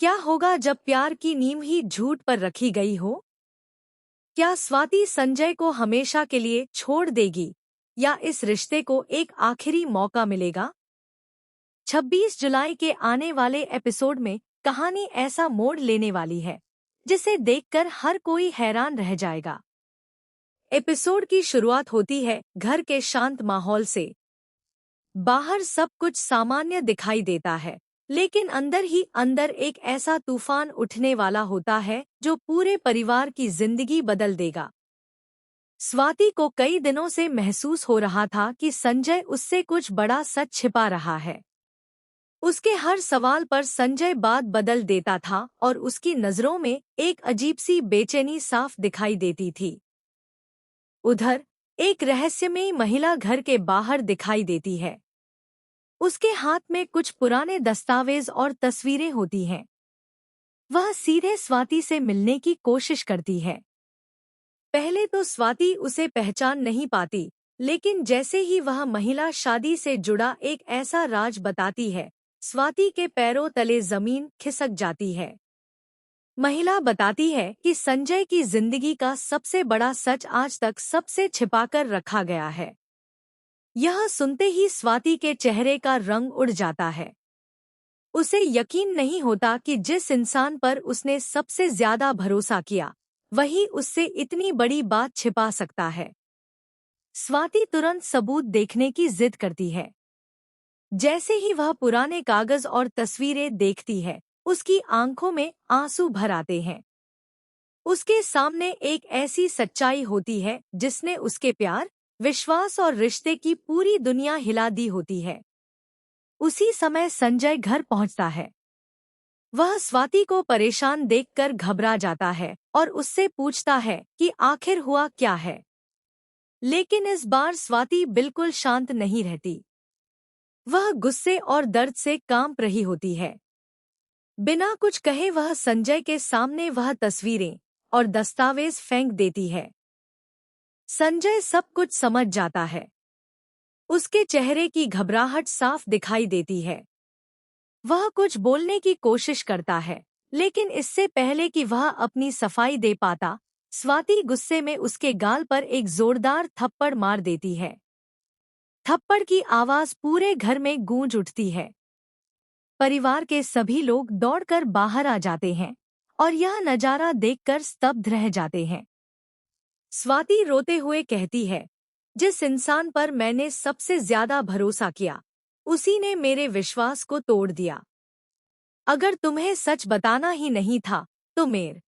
क्या होगा जब प्यार की नींव ही झूठ पर रखी गई हो? क्या स्वाति संजय को हमेशा के लिए छोड़ देगी या इस रिश्ते को एक आखिरी मौका मिलेगा? 26 जुलाई के आने वाले एपिसोड में कहानी ऐसा मोड़ लेने वाली है जिसे देखकर हर कोई हैरान रह जाएगा। एपिसोड की शुरुआत होती है घर के शांत माहौल से। बाहर सब कुछ सामान्य दिखाई देता है, लेकिन अंदर ही अंदर एक ऐसा तूफान उठने वाला होता है जो पूरे परिवार की जिंदगी बदल देगा। स्वाति को कई दिनों से महसूस हो रहा था कि संजय उससे कुछ बड़ा सच छिपा रहा है। उसके हर सवाल पर संजय बात बदल देता था और उसकी नजरों में एक अजीब सी बेचैनी साफ दिखाई देती थी। उधर एक रहस्यमयी महिला घर के बाहर दिखाई देती है। उसके हाथ में कुछ पुराने दस्तावेज और तस्वीरें होती हैं। वह सीधे स्वाति से मिलने की कोशिश करती है। पहले तो स्वाति उसे पहचान नहीं पाती, लेकिन जैसे ही वह महिला शादी से जुड़ा एक ऐसा राज बताती है, स्वाति के पैरों तले जमीन खिसक जाती है। महिला बताती है कि संजय की जिंदगी का सबसे बड़ा सच आज तक सबसे छिपाकर रखा गया है। यह सुनते ही स्वाति के चेहरे का रंग उड़ जाता है। उसे यकीन नहीं होता कि जिस इंसान पर उसने सबसे ज्यादा भरोसा किया, वही उससे इतनी बड़ी बात छिपा सकता है। स्वाति तुरंत सबूत देखने की जिद करती है। जैसे ही वह पुराने कागज और तस्वीरें देखती है, उसकी आंखों में आंसू भर आते हैं। उसके सामने एक ऐसी सच्चाई होती है जिसने उसके प्यार, विश्वास और रिश्ते की पूरी दुनिया हिला दी होती है। उसी समय संजय घर पहुंचता है। वह स्वाति को परेशान देखकर घबरा जाता है और उससे पूछता है कि आखिर हुआ क्या है। लेकिन इस बार स्वाति बिल्कुल शांत नहीं रहती। वह गुस्से और दर्द से कांप रही होती है। बिना कुछ कहे वह संजय के सामने वह तस्वीरें और दस्तावेज फेंक देती है। संजय सब कुछ समझ जाता है। उसके चेहरे की घबराहट साफ दिखाई देती है। वह कुछ बोलने की कोशिश करता है, लेकिन इससे पहले कि वह अपनी सफाई दे पाता, स्वाति गुस्से में उसके गाल पर एक जोरदार थप्पड़ मार देती है। थप्पड़ की आवाज पूरे घर में गूंज उठती है। परिवार के सभी लोग दौड़कर बाहर आ जाते हैं और यह नजारा देखकर स्तब्ध रह जाते हैं। स्वाति रोते हुए कहती है, जिस इंसान पर मैंने सबसे ज्यादा भरोसा किया, उसी ने मेरे विश्वास को तोड़ दिया। अगर तुम्हें सच बताना ही नहीं था, तो मेरे